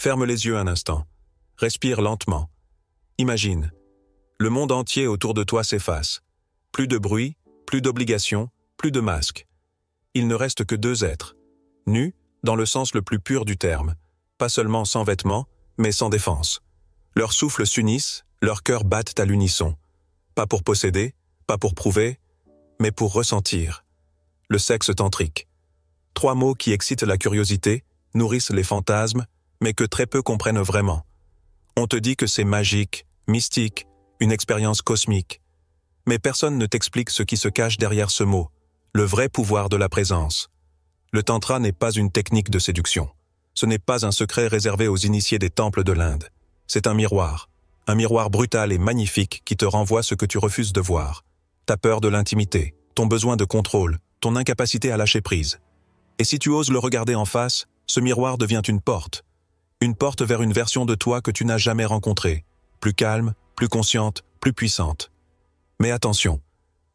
Ferme les yeux un instant. Respire lentement. Imagine. Le monde entier autour de toi s'efface. Plus de bruit, plus d'obligations, plus de masques. Il ne reste que deux êtres. Nus, dans le sens le plus pur du terme. Pas seulement sans vêtements, mais sans défense. Leurs souffles s'unissent, leurs cœurs battent à l'unisson. Pas pour posséder, pas pour prouver, mais pour ressentir. Le sexe tantrique. 3 mots qui excitent la curiosité, nourrissent les fantasmes, mais que très peu comprennent vraiment. On te dit que c'est magique, mystique, une expérience cosmique. Mais personne ne t'explique ce qui se cache derrière ce mot, le vrai pouvoir de la présence. Le tantra n'est pas une technique de séduction. Ce n'est pas un secret réservé aux initiés des temples de l'Inde. C'est un miroir brutal et magnifique qui te renvoie ce que tu refuses de voir. Ta peur de l'intimité, ton besoin de contrôle, ton incapacité à lâcher prise. Et si tu oses le regarder en face, ce miroir devient une porte vers une version de toi que tu n'as jamais rencontrée, plus calme, plus consciente, plus puissante. Mais attention,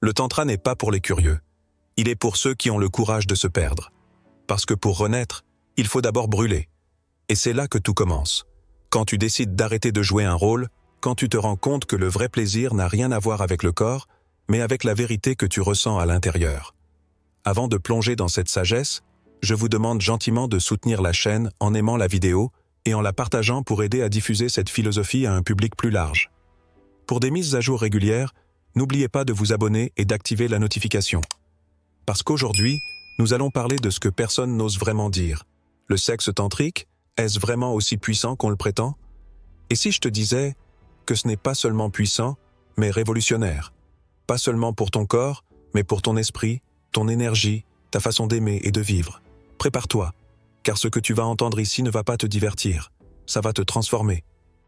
le tantra n'est pas pour les curieux. Il est pour ceux qui ont le courage de se perdre. Parce que pour renaître, il faut d'abord brûler. Et c'est là que tout commence. Quand tu décides d'arrêter de jouer un rôle, quand tu te rends compte que le vrai plaisir n'a rien à voir avec le corps, mais avec la vérité que tu ressens à l'intérieur. Avant de plonger dans cette sagesse, je vous demande gentiment de soutenir la chaîne en aimant la vidéo et en la partageant pour aider à diffuser cette philosophie à un public plus large. Pour des mises à jour régulières, n'oubliez pas de vous abonner et d'activer la notification. Parce qu'aujourd'hui, nous allons parler de ce que personne n'ose vraiment dire. Le sexe tantrique, est-ce vraiment aussi puissant qu'on le prétend? Et si je te disais que ce n'est pas seulement puissant, mais révolutionnaire? Pas seulement pour ton corps, mais pour ton esprit, ton énergie, ta façon d'aimer et de vivre. Prépare-toi, car ce que tu vas entendre ici ne va pas te divertir, ça va te transformer.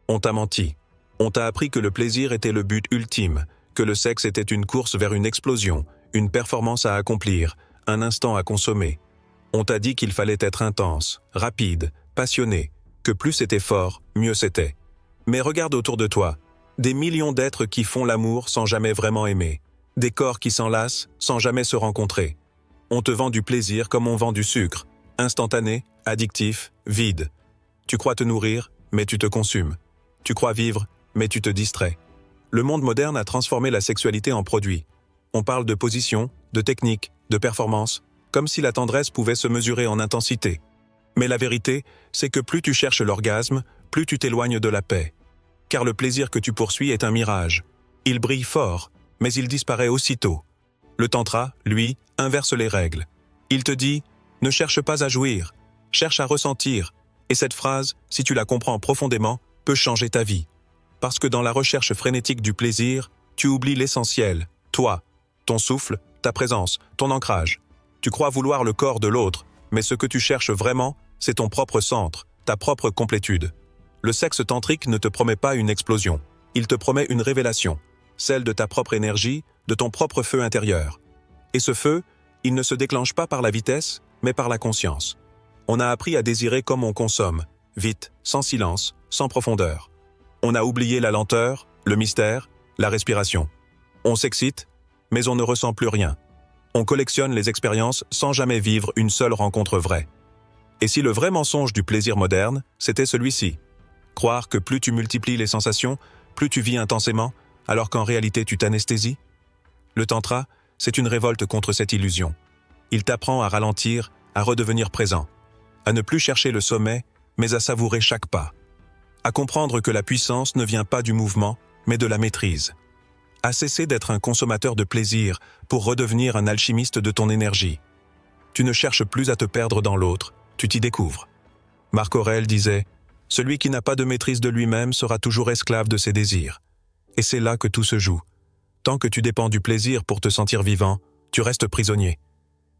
On t'a menti. On t'a appris que le plaisir était le but ultime, que le sexe était une course vers une explosion, une performance à accomplir, un instant à consommer. On t'a dit qu'il fallait être intense, rapide, passionné, que plus c'était fort, mieux c'était. Mais regarde autour de toi, des millions d'êtres qui font l'amour sans jamais vraiment aimer, des corps qui s'enlacent sans jamais se rencontrer. On te vend du plaisir comme on vend du sucre, instantané, addictif, vide. Tu crois te nourrir, mais tu te consumes. Tu crois vivre, mais tu te distrais. Le monde moderne a transformé la sexualité en produit. On parle de position, de technique, de performance, comme si la tendresse pouvait se mesurer en intensité. Mais la vérité, c'est que plus tu cherches l'orgasme, plus tu t'éloignes de la paix. Car le plaisir que tu poursuis est un mirage. Il brille fort, mais il disparaît aussitôt. Le tantra, lui, inverse les règles. Il te dit « Ne cherche pas à jouir, cherche à ressentir ». Et cette phrase, si tu la comprends profondément, peut changer ta vie. Parce que dans la recherche frénétique du plaisir, tu oublies l'essentiel, toi, ton souffle, ta présence, ton ancrage. Tu crois vouloir le corps de l'autre, mais ce que tu cherches vraiment, c'est ton propre centre, ta propre complétude. Le sexe tantrique ne te promet pas une explosion, il te promet une révélation, celle de ta propre énergie, de ton propre feu intérieur. Et ce feu, il ne se déclenche pas par la vitesse, mais par la conscience. On a appris à désirer comme on consomme, vite, sans silence, sans profondeur. On a oublié la lenteur, le mystère, la respiration. On s'excite, mais on ne ressent plus rien. On collectionne les expériences sans jamais vivre une seule rencontre vraie. Et si le vrai mensonge du plaisir moderne, c'était celui-ci? Croire que plus tu multiplies les sensations, plus tu vis intensément, alors qu'en réalité tu t'anesthésies? Le tantra, c'est une révolte contre cette illusion. Il t'apprend à ralentir, à redevenir présent, à ne plus chercher le sommet, mais à savourer chaque pas, à comprendre que la puissance ne vient pas du mouvement, mais de la maîtrise, à cesser d'être un consommateur de plaisir pour redevenir un alchimiste de ton énergie. Tu ne cherches plus à te perdre dans l'autre, tu t'y découvres. Marc Aurèle disait « Celui qui n'a pas de maîtrise de lui-même sera toujours esclave de ses désirs. » Et c'est là que tout se joue. Tant que tu dépends du plaisir pour te sentir vivant, tu restes prisonnier.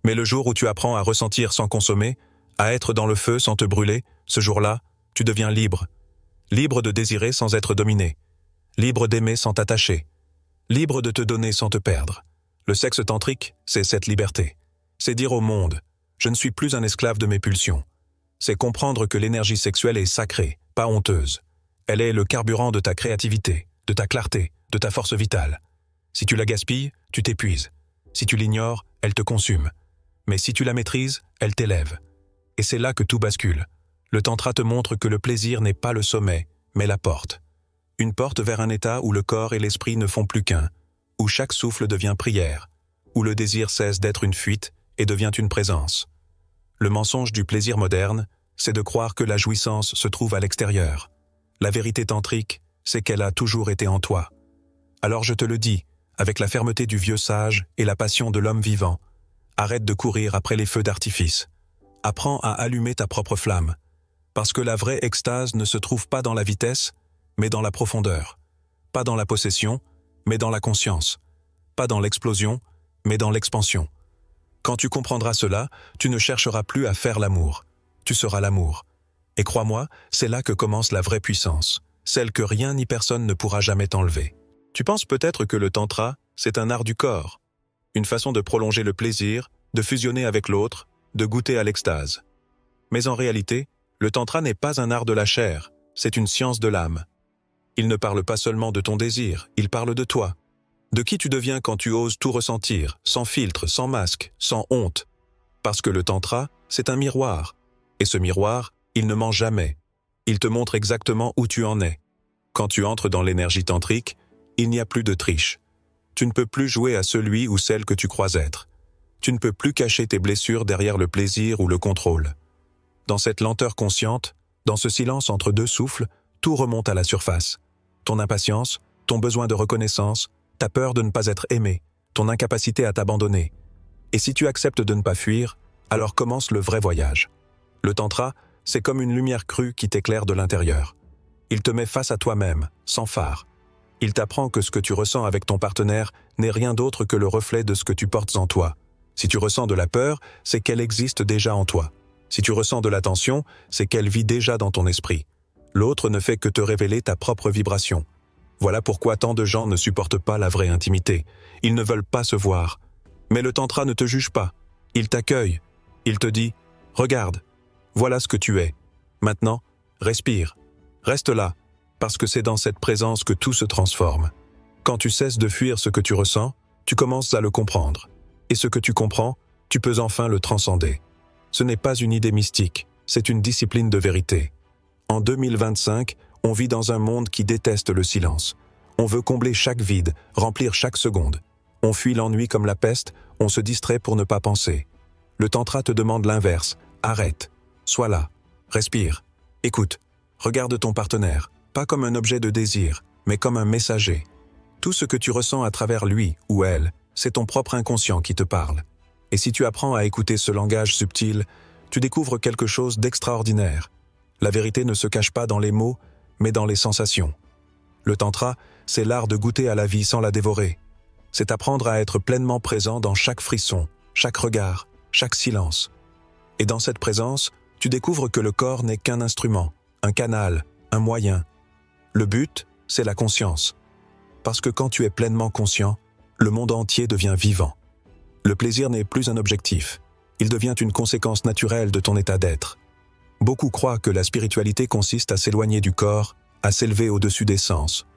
Mais le jour où tu apprends à ressentir sans consommer, à être dans le feu sans te brûler, ce jour-là, tu deviens libre. Libre de désirer sans être dominé. Libre d'aimer sans t'attacher. Libre de te donner sans te perdre. Le sexe tantrique, c'est cette liberté. C'est dire au monde « Je ne suis plus un esclave de mes pulsions ». C'est comprendre que l'énergie sexuelle est sacrée, pas honteuse. Elle est le carburant de ta créativité, de ta clarté, de ta force vitale. Si tu la gaspilles, tu t'épuises. Si tu l'ignores, elle te consume. Mais si tu la maîtrises, elle t'élève. Et c'est là que tout bascule. Le tantra te montre que le plaisir n'est pas le sommet, mais la porte. Une porte vers un état où le corps et l'esprit ne font plus qu'un, où chaque souffle devient prière, où le désir cesse d'être une fuite et devient une présence. Le mensonge du plaisir moderne, c'est de croire que la jouissance se trouve à l'extérieur. La vérité tantrique, c'est qu'elle a toujours été en toi. Alors je te le dis, avec la fermeté du vieux sage et la passion de l'homme vivant, arrête de courir après les feux d'artifice. Apprends à allumer ta propre flamme, parce que la vraie extase ne se trouve pas dans la vitesse, mais dans la profondeur. Pas dans la possession, mais dans la conscience. Pas dans l'explosion, mais dans l'expansion. Quand tu comprendras cela, tu ne chercheras plus à faire l'amour. Tu seras l'amour. Et crois-moi, c'est là que commence la vraie puissance, celle que rien ni personne ne pourra jamais t'enlever. Tu penses peut-être que le tantra, c'est un art du corps, une façon de prolonger le plaisir, de fusionner avec l'autre, de goûter à l'extase. Mais en réalité, le tantra n'est pas un art de la chair, c'est une science de l'âme. Il ne parle pas seulement de ton désir, il parle de toi. De qui tu deviens quand tu oses tout ressentir, sans filtre, sans masque, sans honte. Parce que le tantra, c'est un miroir. Et ce miroir, il ne ment jamais. Il te montre exactement où tu en es. Quand tu entres dans l'énergie tantrique, il n'y a plus de triche. Tu ne peux plus jouer à celui ou celle que tu crois être. Tu ne peux plus cacher tes blessures derrière le plaisir ou le contrôle. Dans cette lenteur consciente, dans ce silence entre deux souffles, tout remonte à la surface. Ton impatience, ton besoin de reconnaissance, ta peur de ne pas être aimé, ton incapacité à t'abandonner. Et si tu acceptes de ne pas fuir, alors commence le vrai voyage. Le tantra, c'est comme une lumière crue qui t'éclaire de l'intérieur. Il te met face à toi-même, sans phare. Il t'apprend que ce que tu ressens avec ton partenaire n'est rien d'autre que le reflet de ce que tu portes en toi. Si tu ressens de la peur, c'est qu'elle existe déjà en toi. Si tu ressens de la tension, c'est qu'elle vit déjà dans ton esprit. L'autre ne fait que te révéler ta propre vibration. Voilà pourquoi tant de gens ne supportent pas la vraie intimité. Ils ne veulent pas se voir. Mais le tantra ne te juge pas. Il t'accueille. Il te dit « Regarde, voilà ce que tu es. Maintenant, respire. Reste là, parce que c'est dans cette présence que tout se transforme. Quand tu cesses de fuir ce que tu ressens, tu commences à le comprendre. Et ce que tu comprends, tu peux enfin le transcender. Ce n'est pas une idée mystique, c'est une discipline de vérité. En 2025, on vit dans un monde qui déteste le silence. On veut combler chaque vide, remplir chaque seconde. On fuit l'ennui comme la peste, on se distrait pour ne pas penser. Le tantra te demande l'inverse. Arrête, sois là, respire, écoute, regarde ton partenaire, pas comme un objet de désir, mais comme un messager. Tout ce que tu ressens à travers lui ou elle, c'est ton propre inconscient qui te parle. Et si tu apprends à écouter ce langage subtil, tu découvres quelque chose d'extraordinaire. La vérité ne se cache pas dans les mots, mais dans les sensations. Le tantra, c'est l'art de goûter à la vie sans la dévorer. C'est apprendre à être pleinement présent dans chaque frisson, chaque regard, chaque silence. Et dans cette présence, tu découvres que le corps n'est qu'un instrument, un canal, un moyen. Le but, c'est la conscience. Parce que quand tu es pleinement conscient, le monde entier devient vivant. Le plaisir n'est plus un objectif. Il devient une conséquence naturelle de ton état d'être. Beaucoup croient que la spiritualité consiste à s'éloigner du corps, à s'élever au-dessus des sens.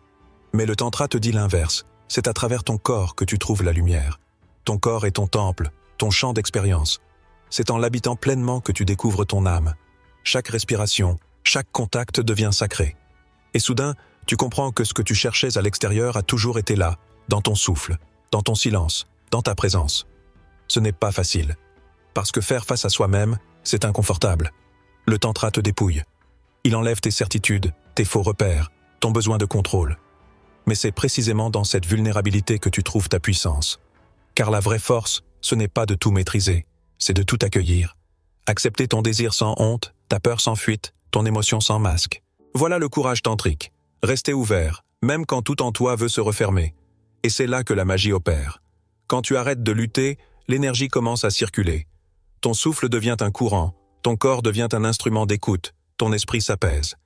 Mais le tantra te dit l'inverse. C'est à travers ton corps que tu trouves la lumière. Ton corps est ton temple, ton champ d'expérience. C'est en l'habitant pleinement que tu découvres ton âme. Chaque respiration, chaque contact devient sacré. Et soudain, tu comprends que ce que tu cherchais à l'extérieur a toujours été là, dans ton souffle, dans ton silence, dans ta présence. Ce n'est pas facile. Parce que faire face à soi-même, c'est inconfortable. Le tantra te dépouille. Il enlève tes certitudes, tes faux repères, ton besoin de contrôle. Mais c'est précisément dans cette vulnérabilité que tu trouves ta puissance. Car la vraie force, ce n'est pas de tout maîtriser, c'est de tout accueillir. Accepter ton désir sans honte, ta peur sans fuite, ton émotion sans masque. Voilà le courage tantrique. Rester ouvert, même quand tout en toi veut se refermer. Et c'est là que la magie opère. Quand tu arrêtes de lutter, l'énergie commence à circuler. Ton souffle devient un courant, ton corps devient un instrument d'écoute, ton esprit s'apaise.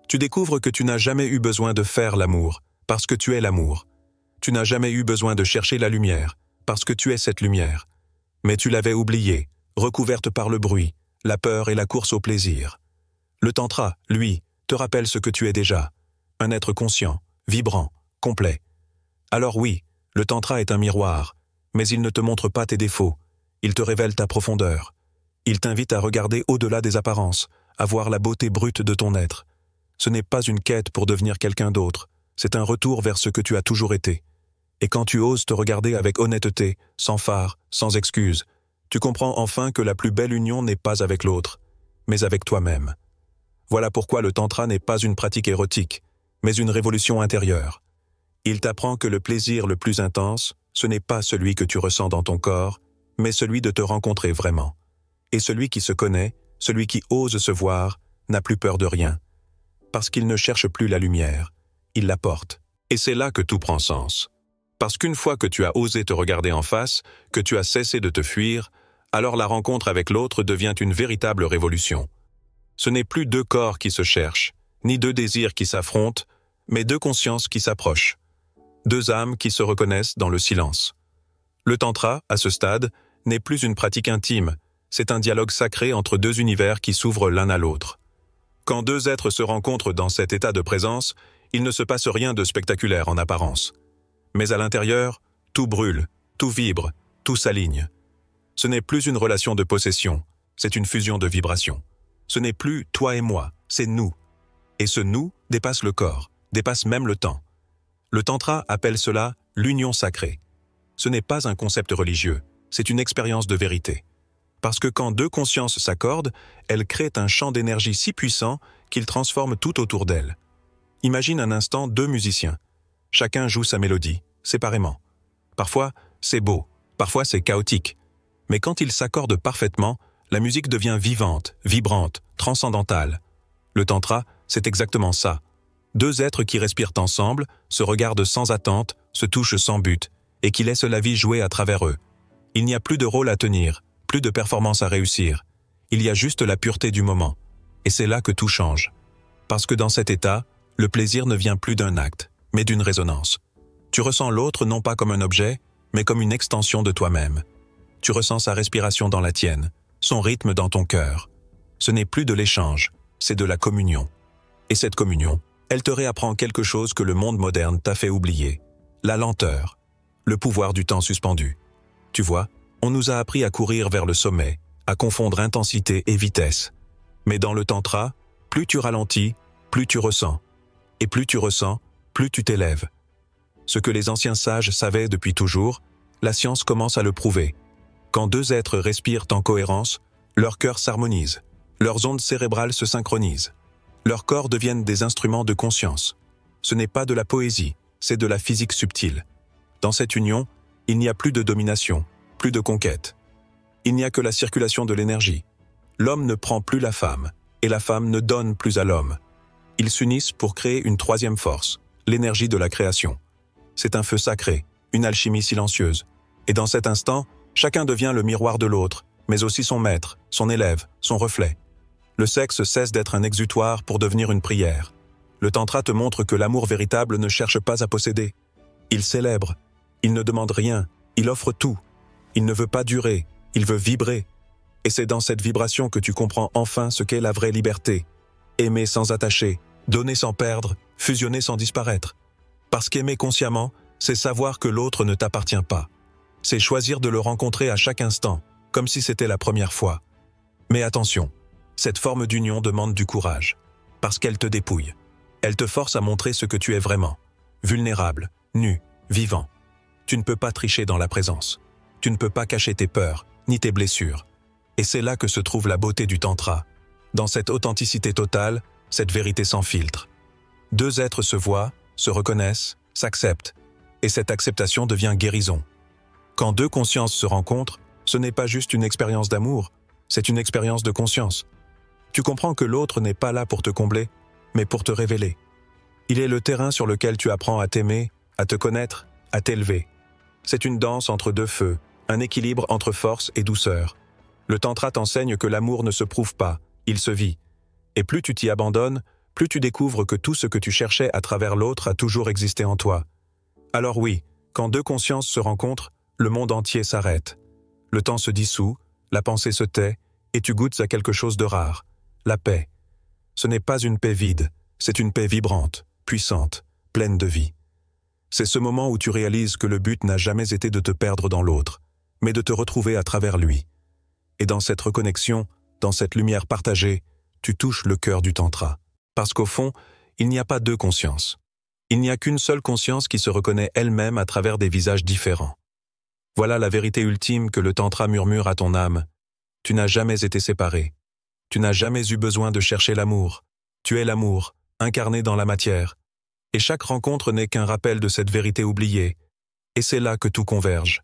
Tu découvres que tu n'as jamais eu besoin de faire l'amour, parce que tu es l'amour. Tu n'as jamais eu besoin de chercher la lumière, parce que tu es cette lumière. Mais tu l'avais oubliée, recouverte par le bruit, la peur et la course au plaisir. Le tantra, lui, te rappelle ce que tu es déjà. Un être conscient, vibrant, complet. Alors oui, le tantra est un miroir, mais il ne te montre pas tes défauts. Il te révèle ta profondeur. Il t'invite à regarder au-delà des apparences, à voir la beauté brute de ton être. Ce n'est pas une quête pour devenir quelqu'un d'autre, c'est un retour vers ce que tu as toujours été. Et quand tu oses te regarder avec honnêteté, sans phare, sans excuse, tu comprends enfin que la plus belle union n'est pas avec l'autre, mais avec toi-même. Voilà pourquoi le tantra n'est pas une pratique érotique, mais une révolution intérieure. Il t'apprend que le plaisir le plus intense, ce n'est pas celui que tu ressens dans ton corps, mais celui de te rencontrer vraiment. Et celui qui se connaît, celui qui ose se voir, n'a plus peur de rien. Parce qu'il ne cherche plus la lumière, il la porte. Et c'est là que tout prend sens. Parce qu'une fois que tu as osé te regarder en face, que tu as cessé de te fuir, alors la rencontre avec l'autre devient une véritable révolution. Ce n'est plus deux corps qui se cherchent, ni deux désirs qui s'affrontent, mais deux consciences qui s'approchent. Deux âmes qui se reconnaissent dans le silence. Le tantra, à ce stade, n'est plus une pratique intime, c'est un dialogue sacré entre deux univers qui s'ouvrent l'un à l'autre. Quand deux êtres se rencontrent dans cet état de présence, il ne se passe rien de spectaculaire en apparence. Mais à l'intérieur, tout brûle, tout vibre, tout s'aligne. Ce n'est plus une relation de possession, c'est une fusion de vibrations. Ce n'est plus toi et moi, c'est nous. Et ce nous dépasse le corps, dépasse même le temps. Le tantra appelle cela l'union sacrée. Ce n'est pas un concept religieux, c'est une expérience de vérité. Parce que quand deux consciences s'accordent, elles créent un champ d'énergie si puissant qu'il transforme tout autour d'elles. Imagine un instant deux musiciens. Chacun joue sa mélodie, séparément. Parfois, c'est beau, parfois c'est chaotique. Mais quand ils s'accordent parfaitement, la musique devient vivante, vibrante, transcendantale. Le tantra, c'est exactement ça. Deux êtres qui respirent ensemble, se regardent sans attente, se touchent sans but, et qui laissent la vie jouer à travers eux. Il n'y a plus de rôle à tenir, plus de performance à réussir. Il y a juste la pureté du moment. Et c'est là que tout change. Parce que dans cet état, le plaisir ne vient plus d'un acte, mais d'une résonance. Tu ressens l'autre non pas comme un objet, mais comme une extension de toi-même. Tu ressens sa respiration dans la tienne, son rythme dans ton cœur. Ce n'est plus de l'échange, c'est de la communion. Et cette communion, elle te réapprend quelque chose que le monde moderne t'a fait oublier. La lenteur, le pouvoir du temps suspendu. Tu vois, on nous a appris à courir vers le sommet, à confondre intensité et vitesse. Mais dans le tantra, plus tu ralentis, plus tu ressens. Et plus tu ressens, plus tu t'élèves. Ce que les anciens sages savaient depuis toujours, la science commence à le prouver. Quand deux êtres respirent en cohérence, leur cœur s'harmonise, leurs ondes cérébrales se synchronisent. Leurs corps deviennent des instruments de conscience. Ce n'est pas de la poésie, c'est de la physique subtile. Dans cette union, il n'y a plus de domination, plus de conquête. Il n'y a que la circulation de l'énergie. L'homme ne prend plus la femme, et la femme ne donne plus à l'homme. Ils s'unissent pour créer une troisième force, l'énergie de la création. C'est un feu sacré, une alchimie silencieuse. Et dans cet instant, chacun devient le miroir de l'autre, mais aussi son maître, son élève, son reflet. Le sexe cesse d'être un exutoire pour devenir une prière. Le tantra te montre que l'amour véritable ne cherche pas à posséder. Il célèbre, il ne demande rien, il offre tout. Il ne veut pas durer, il veut vibrer. Et c'est dans cette vibration que tu comprends enfin ce qu'est la vraie liberté. Aimer sans attacher, donner sans perdre, fusionner sans disparaître. Parce qu'aimer consciemment, c'est savoir que l'autre ne t'appartient pas. C'est choisir de le rencontrer à chaque instant, comme si c'était la première fois. Mais attention, cette forme d'union demande du courage, parce qu'elle te dépouille. Elle te force à montrer ce que tu es vraiment, vulnérable, nu, vivant. Tu ne peux pas tricher dans la présence. Tu ne peux pas cacher tes peurs, ni tes blessures. Et c'est là que se trouve la beauté du tantra. Dans cette authenticité totale, cette vérité sans filtre. Deux êtres se voient, se reconnaissent, s'acceptent, et cette acceptation devient guérison. Quand deux consciences se rencontrent, ce n'est pas juste une expérience d'amour, c'est une expérience de conscience. Tu comprends que l'autre n'est pas là pour te combler, mais pour te révéler. Il est le terrain sur lequel tu apprends à t'aimer, à te connaître, à t'élever. C'est une danse entre deux feux, un équilibre entre force et douceur. Le tantra t'enseigne que l'amour ne se prouve pas, il se vit. Et plus tu t'y abandonnes, plus tu découvres que tout ce que tu cherchais à travers l'autre a toujours existé en toi. Alors oui, quand deux consciences se rencontrent, le monde entier s'arrête. Le temps se dissout, la pensée se tait, et tu goûtes à quelque chose de rare, la paix. Ce n'est pas une paix vide, c'est une paix vibrante, puissante, pleine de vie. C'est ce moment où tu réalises que le but n'a jamais été de te perdre dans l'autre, mais de te retrouver à travers lui. Et dans cette reconnexion, dans cette lumière partagée, tu touches le cœur du tantra. Parce qu'au fond, il n'y a pas deux consciences. Il n'y a qu'une seule conscience qui se reconnaît elle-même à travers des visages différents. Voilà la vérité ultime que le tantra murmure à ton âme. Tu n'as jamais été séparé. Tu n'as jamais eu besoin de chercher l'amour. Tu es l'amour, incarné dans la matière. Et chaque rencontre n'est qu'un rappel de cette vérité oubliée. Et c'est là que tout converge.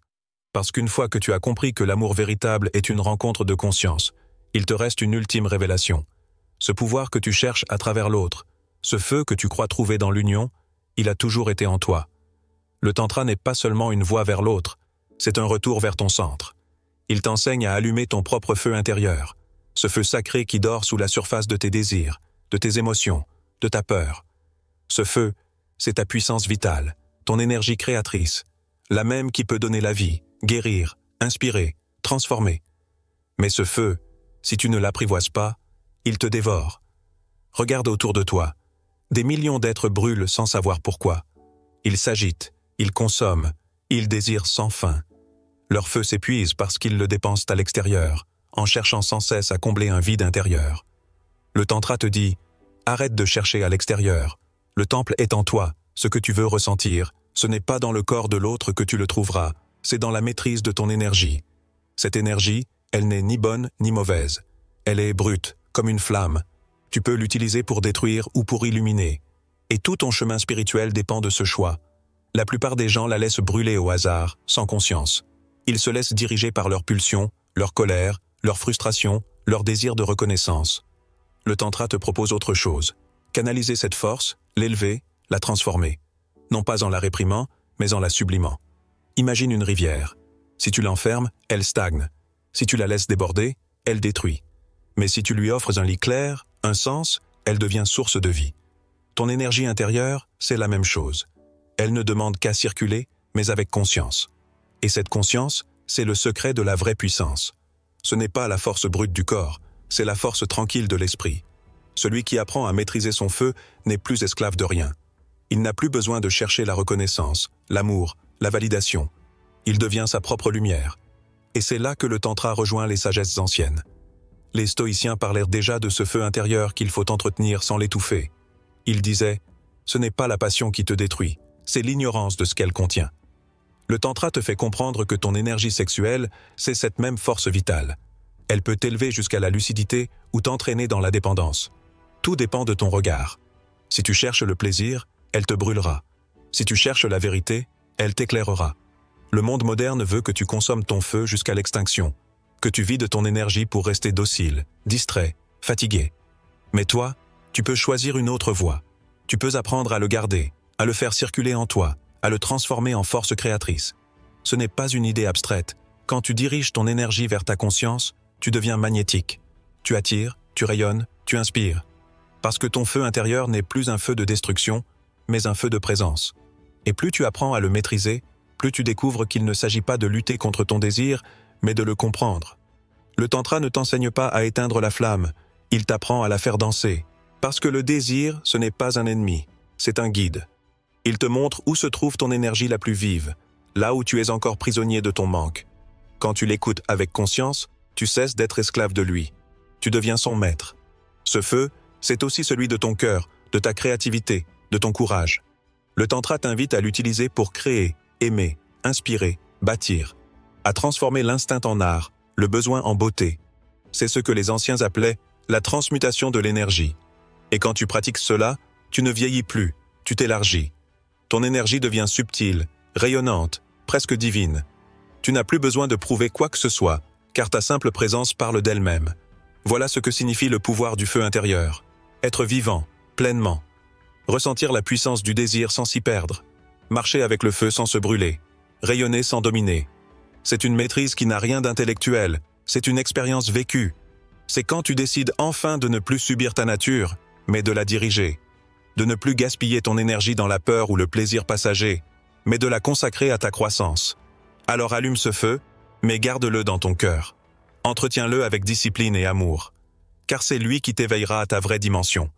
Parce qu'une fois que tu as compris que l'amour véritable est une rencontre de conscience, il te reste une ultime révélation. Ce pouvoir que tu cherches à travers l'autre, ce feu que tu crois trouver dans l'union, il a toujours été en toi. Le tantra n'est pas seulement une voie vers l'autre, c'est un retour vers ton centre. Il t'enseigne à allumer ton propre feu intérieur, ce feu sacré qui dort sous la surface de tes désirs, de tes émotions, de ta peur. Ce feu, c'est ta puissance vitale, ton énergie créatrice, la même qui peut donner la vie, guérir, inspirer, transformer. Mais ce feu, si tu ne l'apprivoises pas, il te dévore. Regarde autour de toi. Des millions d'êtres brûlent sans savoir pourquoi. Ils s'agitent, ils consomment, ils désirent sans fin. Leur feu s'épuise parce qu'ils le dépensent à l'extérieur, en cherchant sans cesse à combler un vide intérieur. Le tantra te dit, arrête de chercher à l'extérieur. Le temple est en toi, ce que tu veux ressentir. Ce n'est pas dans le corps de l'autre que tu le trouveras, c'est dans la maîtrise de ton énergie. Cette énergie, elle n'est ni bonne ni mauvaise. Elle est brute, comme une flamme. Tu peux l'utiliser pour détruire ou pour illuminer. Et tout ton chemin spirituel dépend de ce choix. La plupart des gens la laissent brûler au hasard, sans conscience. Ils se laissent diriger par leurs pulsions, leur colère, leur frustration, leur désir de reconnaissance. Le tantra te propose autre chose. Canaliser cette force, l'élever, la transformer. Non pas en la réprimant, mais en la sublimant. Imagine une rivière. Si tu l'enfermes, elle stagne. Si tu la laisses déborder, elle détruit. Mais si tu lui offres un lit clair, un sens, elle devient source de vie. Ton énergie intérieure, c'est la même chose. Elle ne demande qu'à circuler, mais avec conscience. Et cette conscience, c'est le secret de la vraie puissance. Ce n'est pas la force brute du corps, c'est la force tranquille de l'esprit. Celui qui apprend à maîtriser son feu n'est plus esclave de rien. Il n'a plus besoin de chercher la reconnaissance, l'amour, la validation. Il devient sa propre lumière. Et c'est là que le tantra rejoint les sagesses anciennes. Les stoïciens parlèrent déjà de ce feu intérieur qu'il faut entretenir sans l'étouffer. Ils disaient « Ce n'est pas la passion qui te détruit, c'est l'ignorance de ce qu'elle contient ». Le tantra te fait comprendre que ton énergie sexuelle, c'est cette même force vitale. Elle peut t'élever jusqu'à la lucidité ou t'entraîner dans la dépendance. Tout dépend de ton regard. Si tu cherches le plaisir, elle te brûlera. Si tu cherches la vérité, elle t'éclairera. Le monde moderne veut que tu consommes ton feu jusqu'à l'extinction, que tu vides ton énergie pour rester docile, distrait, fatigué. Mais toi, tu peux choisir une autre voie. Tu peux apprendre à le garder, à le faire circuler en toi, à le transformer en force créatrice. Ce n'est pas une idée abstraite. Quand tu diriges ton énergie vers ta conscience, tu deviens magnétique. Tu attires, tu rayonnes, tu inspires. Parce que ton feu intérieur n'est plus un feu de destruction, mais un feu de présence. Et plus tu apprends à le maîtriser, plus tu découvres qu'il ne s'agit pas de lutter contre ton désir, mais de le comprendre. Le tantra ne t'enseigne pas à éteindre la flamme, il t'apprend à la faire danser. Parce que le désir, ce n'est pas un ennemi, c'est un guide. Il te montre où se trouve ton énergie la plus vive, là où tu es encore prisonnier de ton manque. Quand tu l'écoutes avec conscience, tu cesses d'être esclave de lui. Tu deviens son maître. Ce feu, c'est aussi celui de ton cœur, de ta créativité, de ton courage. Le tantra t'invite à l'utiliser pour créer, aimer, inspirer, bâtir, à transformer l'instinct en art, le besoin en beauté. C'est ce que les anciens appelaient la transmutation de l'énergie. Et quand tu pratiques cela, tu ne vieillis plus, tu t'élargis. Ton énergie devient subtile, rayonnante, presque divine. Tu n'as plus besoin de prouver quoi que ce soit, car ta simple présence parle d'elle-même. Voilà ce que signifie le pouvoir du feu intérieur. Être vivant, pleinement. Ressentir la puissance du désir sans s'y perdre. Marcher avec le feu sans se brûler. Rayonner sans dominer. C'est une maîtrise qui n'a rien d'intellectuel, c'est une expérience vécue. C'est quand tu décides enfin de ne plus subir ta nature, mais de la diriger. De ne plus gaspiller ton énergie dans la peur ou le plaisir passager, mais de la consacrer à ta croissance. Alors allume ce feu, mais garde-le dans ton cœur. Entretiens-le avec discipline et amour, car c'est lui qui t'éveillera à ta vraie dimension.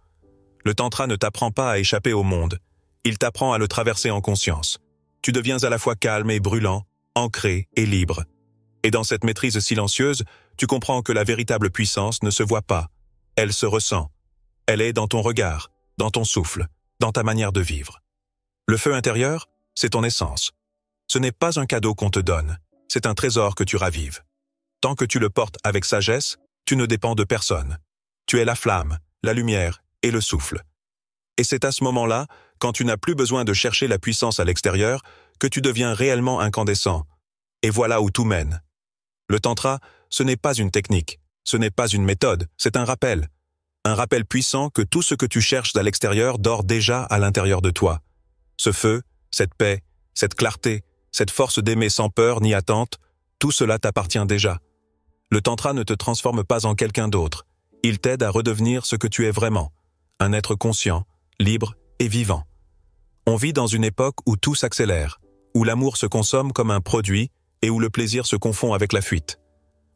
Le tantra ne t'apprend pas à échapper au monde, il t'apprend à le traverser en conscience. Tu deviens à la fois calme et brûlant, ancré et libre. Et dans cette maîtrise silencieuse, tu comprends que la véritable puissance ne se voit pas. Elle se ressent. Elle est dans ton regard, dans ton souffle, dans ta manière de vivre. Le feu intérieur, c'est ton essence. Ce n'est pas un cadeau qu'on te donne, c'est un trésor que tu ravives. Tant que tu le portes avec sagesse, tu ne dépends de personne. Tu es la flamme, la lumière et le souffle. Et c'est à ce moment-là, quand tu n'as plus besoin de chercher la puissance à l'extérieur, que tu deviens réellement incandescent. Et voilà où tout mène. Le tantra, ce n'est pas une technique, ce n'est pas une méthode, c'est un rappel. Un rappel puissant que tout ce que tu cherches à l'extérieur dort déjà à l'intérieur de toi. Ce feu, cette paix, cette clarté, cette force d'aimer sans peur ni attente, tout cela t'appartient déjà. Le tantra ne te transforme pas en quelqu'un d'autre. Il t'aide à redevenir ce que tu es vraiment, un être conscient, libre et vivant. On vit dans une époque où tout s'accélère, où l'amour se consomme comme un produit et où le plaisir se confond avec la fuite.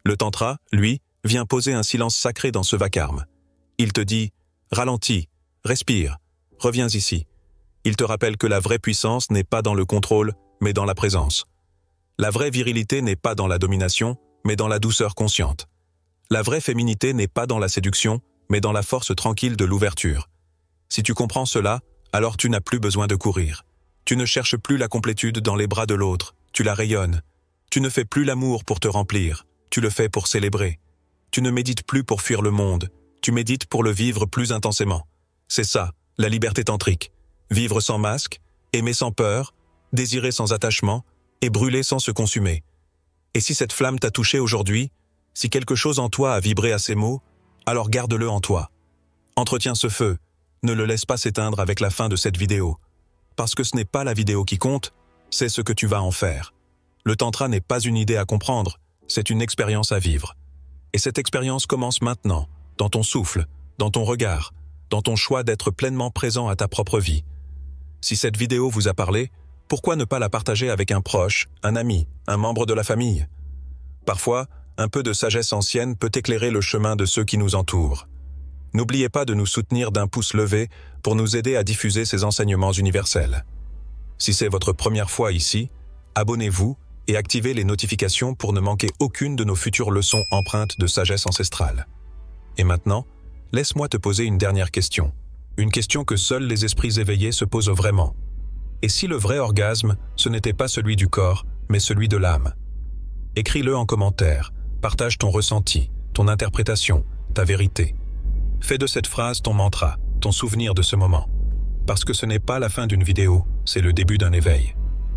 Le tantra, lui, vient poser un silence sacré dans ce vacarme. Il te dit « Ralentis, respire, reviens ici ». Il te rappelle que la vraie puissance n'est pas dans le contrôle, mais dans la présence. La vraie virilité n'est pas dans la domination, mais dans la douceur consciente. La vraie féminité n'est pas dans la séduction, mais dans la force tranquille de l'ouverture. Si tu comprends cela, alors tu n'as plus besoin de courir. Tu ne cherches plus la complétude dans les bras de l'autre, tu la rayonnes. Tu ne fais plus l'amour pour te remplir, tu le fais pour célébrer. Tu ne médites plus pour fuir le monde, tu médites pour le vivre plus intensément. C'est ça, la liberté tantrique. Vivre sans masque, aimer sans peur, désirer sans attachement et brûler sans se consumer. Et si cette flamme t'a touché aujourd'hui, si quelque chose en toi a vibré à ces mots, alors garde-le en toi. Entretiens ce feu, ne le laisse pas s'éteindre avec la fin de cette vidéo. Parce que ce n'est pas la vidéo qui compte, c'est ce que tu vas en faire. Le tantra n'est pas une idée à comprendre, c'est une expérience à vivre. Et cette expérience commence maintenant, dans ton souffle, dans ton regard, dans ton choix d'être pleinement présent à ta propre vie. Si cette vidéo vous a parlé, pourquoi ne pas la partager avec un proche, un ami, un membre de la famille? Parfois, un peu de sagesse ancienne peut éclairer le chemin de ceux qui nous entourent. N'oubliez pas de nous soutenir d'un pouce levé pour nous aider à diffuser ces enseignements universels. Si c'est votre première fois ici, abonnez-vous et activez les notifications pour ne manquer aucune de nos futures leçons empreintes de sagesse ancestrale. Et maintenant, laisse-moi te poser une dernière question. Une question que seuls les esprits éveillés se posent vraiment. Et si le vrai orgasme, ce n'était pas celui du corps, mais celui de l'âme? Écris-le en commentaire, partage ton ressenti, ton interprétation, ta vérité. Fais de cette phrase ton mantra, ton souvenir de ce moment. Parce que ce n'est pas la fin d'une vidéo, c'est le début d'un éveil.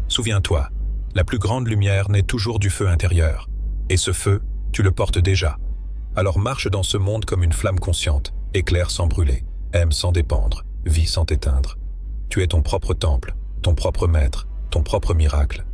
Souviens-toi, la plus grande lumière naît toujours du feu intérieur. Et ce feu, tu le portes déjà. Alors marche dans ce monde comme une flamme consciente, éclaire sans brûler, aime sans dépendre, vis sans t'éteindre. Tu es ton propre temple, ton propre maître, ton propre miracle.